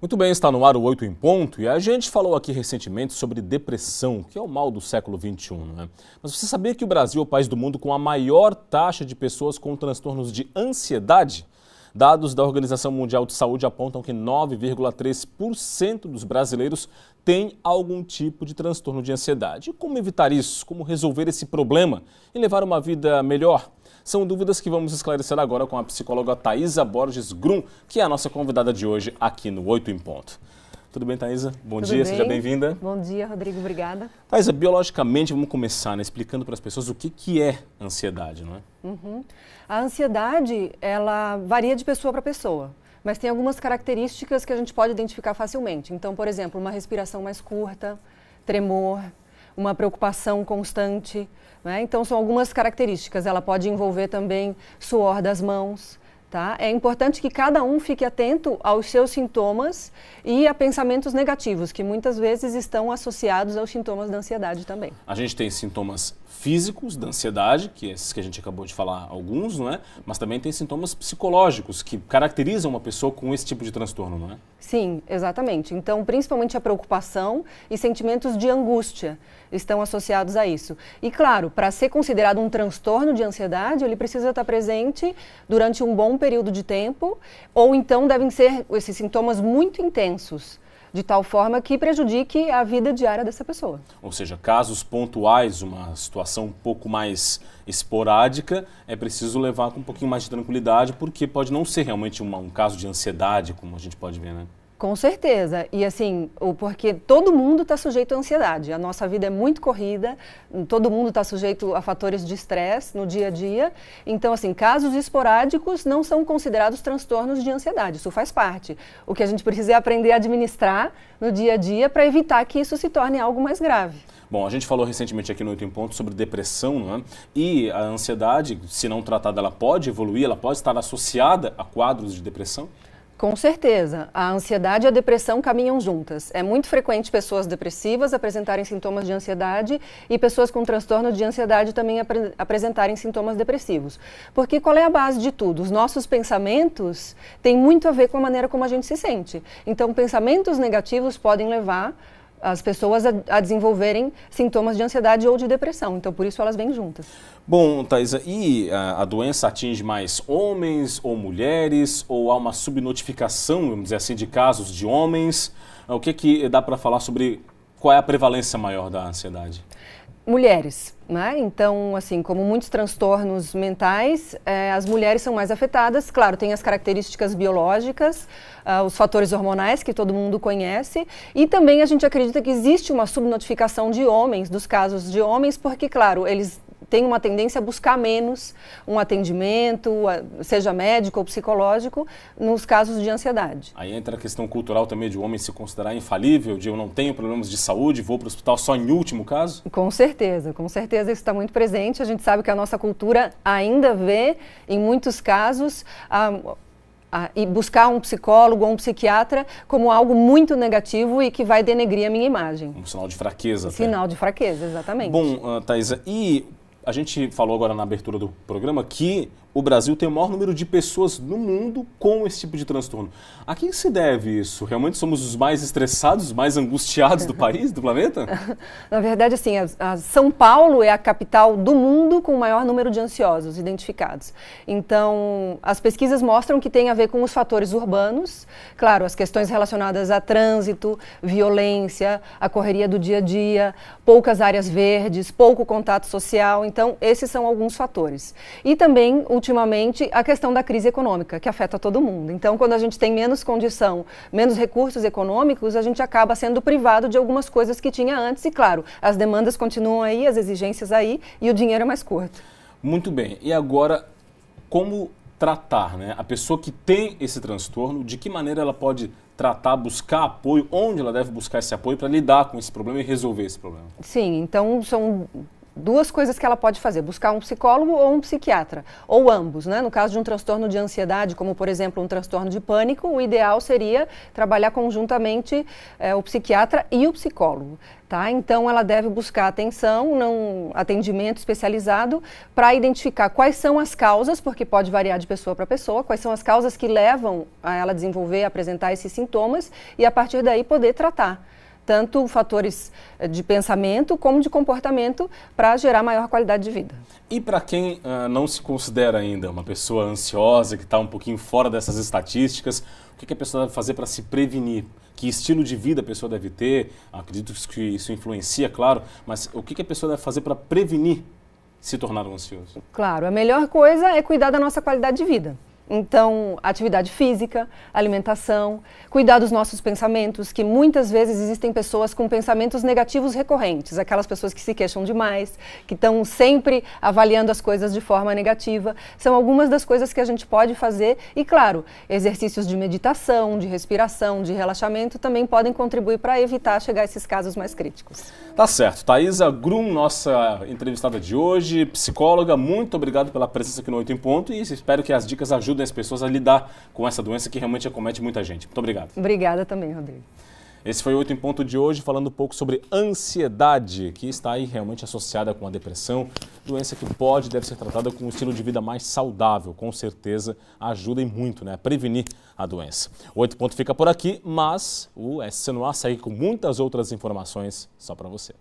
Muito bem, está no ar o 8 em Ponto e a gente falou aqui recentemente sobre depressão, que é o mal do século XXI, né? Mas você sabia que o Brasil é o país do mundo com a maior taxa de pessoas com transtornos de ansiedade? Dados da Organização Mundial de Saúde apontam que 9,3% dos brasileiros têm algum tipo de transtorno de ansiedade. E como evitar isso? Como resolver esse problema e levar uma vida melhor? São dúvidas que vamos esclarecer agora com a psicóloga Thaisa Borges Grum, que é a nossa convidada de hoje aqui no 8 em Ponto. Tudo bem, Thaisa? Bom dia, seja bem-vinda. Bom dia, Rodrigo, obrigada. Thaisa, biologicamente, vamos começar explicando para as pessoas o que é ansiedade, não é? A ansiedade, ela varia de pessoa para pessoa, mas tem algumas características que a gente pode identificar facilmente. Então, por exemplo, uma respiração mais curta, tremor, uma preocupação constante, né? Então, são algumas características. Ela pode envolver também suor das mãos. Tá? É importante que cada um fique atento aos seus sintomas e a pensamentos negativos, que muitas vezes estão associados aos sintomas da ansiedade também. A gente tem sintomas físicos da ansiedade, que é esses que a gente acabou de falar alguns, não é? Mas também tem sintomas psicológicos que caracterizam uma pessoa com esse tipo de transtorno, não é? Sim, exatamente. Então, principalmente a preocupação e sentimentos de angústia estão associados a isso. E claro, para ser considerado um transtorno de ansiedade, ele precisa estar presente durante um bom período de tempo, ou então devem ser esses sintomas muito intensos, de tal forma que prejudique a vida diária dessa pessoa. Ou seja, casos pontuais, uma situação um pouco mais esporádica, é preciso levar com um pouquinho mais de tranquilidade, porque pode não ser realmente um caso de ansiedade, como a gente pode ver, né? Com certeza. E assim, porque todo mundo está sujeito à ansiedade. A nossa vida é muito corrida, todo mundo está sujeito a fatores de estresse no dia a dia. Então, assim, casos esporádicos não são considerados transtornos de ansiedade. Isso faz parte. O que a gente precisa é aprender a administrar no dia a dia para evitar que isso se torne algo mais grave. Bom, a gente falou recentemente aqui no 8 em Ponto sobre depressão, não é? E a ansiedade, se não tratada, ela pode evoluir, ela pode estar associada a quadros de depressão? Com certeza. A ansiedade e a depressão caminham juntas. É muito frequente pessoas depressivas apresentarem sintomas de ansiedade e pessoas com transtorno de ansiedade também apresentarem sintomas depressivos. Porque qual é a base de tudo? Os nossos pensamentos têm muito a ver com a maneira como a gente se sente. Então, pensamentos negativos podem levar as pessoas a desenvolverem sintomas de ansiedade ou de depressão. Então, por isso elas vêm juntas. Bom, Thaisa, e a doença atinge mais homens ou mulheres? Ou há uma subnotificação, vamos dizer assim, de casos de homens? O que dá para falar sobre qual é a prevalência maior da ansiedade? Mulheres, né? Então, assim, como muitos transtornos mentais, as mulheres são mais afetadas. Claro, tem as características biológicas, os fatores hormonais que todo mundo conhece, e também a gente acredita que existe uma subnotificação de homens, dos casos de homens, porque, claro, eles têm uma tendência a buscar menos um atendimento, seja médico ou psicológico, nos casos de ansiedade. Aí entra a questão cultural também de o homem se considerar infalível, de eu não tenho problemas de saúde, vou para o hospital só em último caso? Com certeza isso está muito presente. A gente sabe que a nossa cultura ainda vê, em muitos casos, e buscar um psicólogo ou um psiquiatra como algo muito negativo e que vai denegrir a minha imagem. Um sinal de fraqueza. Sinal de fraqueza, exatamente. Bom, Thaisa, e a gente falou agora na abertura do programa que o Brasil tem o maior número de pessoas no mundo com esse tipo de transtorno. A quem se deve isso? Realmente somos os mais estressados, os mais angustiados do país, do planeta? Na verdade, assim, São Paulo é a capital do mundo com o maior número de ansiosos identificados. Então, as pesquisas mostram que tem a ver com os fatores urbanos, claro, as questões relacionadas a trânsito, violência, a correria do dia a dia, poucas áreas verdes, pouco contato social. Então, esses são alguns fatores. E também, ultimamente, a questão da crise econômica, que afeta todo mundo. Então, quando a gente tem menos condição, menos recursos econômicos, a gente acaba sendo privado de algumas coisas que tinha antes. E, claro, as demandas continuam aí, as exigências aí, e o dinheiro é mais curto. Muito bem. E agora, como tratar, né? A pessoa que tem esse transtorno, de que maneira ela pode tratar, buscar apoio, onde ela deve buscar esse apoio para lidar com esse problema e resolver esse problema? Sim, então são duas coisas que ela pode fazer: buscar um psicólogo ou um psiquiatra, ou ambos, né? No caso de um transtorno de ansiedade, como por exemplo um transtorno de pânico, o ideal seria trabalhar conjuntamente o psiquiatra e o psicólogo. Tá? Então, ela deve buscar atenção, atendimento especializado, para identificar quais são as causas, porque pode variar de pessoa para pessoa, quais são as causas que levam a ela desenvolver, apresentar esses sintomas, e a partir daí poder tratar tanto fatores de pensamento como de comportamento para gerar maior qualidade de vida. E para quem não se considera ainda uma pessoa ansiosa, que está um pouquinho fora dessas estatísticas, o que a pessoa deve fazer para se prevenir? Que estilo de vida a pessoa deve ter? Acredito que isso influencia, claro, mas o que a pessoa deve fazer para prevenir se tornar um ansioso? Claro, a melhor coisa é cuidar da nossa qualidade de vida. Então, atividade física, alimentação, cuidar dos nossos pensamentos, que muitas vezes existem pessoas com pensamentos negativos recorrentes, aquelas pessoas que se queixam demais, que estão sempre avaliando as coisas de forma negativa. São algumas das coisas que a gente pode fazer e, claro, exercícios de meditação, de respiração, de relaxamento também podem contribuir para evitar chegar a esses casos mais críticos. Tá certo. Thaisa Grum, nossa entrevistada de hoje, psicóloga, muito obrigado pela presença aqui no 8 em Ponto e espero que as dicas ajudem as pessoas a lidar com essa doença que realmente acomete muita gente. Muito obrigado. Obrigada também, Rodrigo. Esse foi o 8 em Ponto de hoje, falando um pouco sobre ansiedade, que está aí realmente associada com a depressão, doença que pode e deve ser tratada com um estilo de vida mais saudável, com certeza ajuda e muito, né, a prevenir a doença. O 8 em Ponto fica por aqui, mas o SC no Ar segue com muitas outras informações só para você.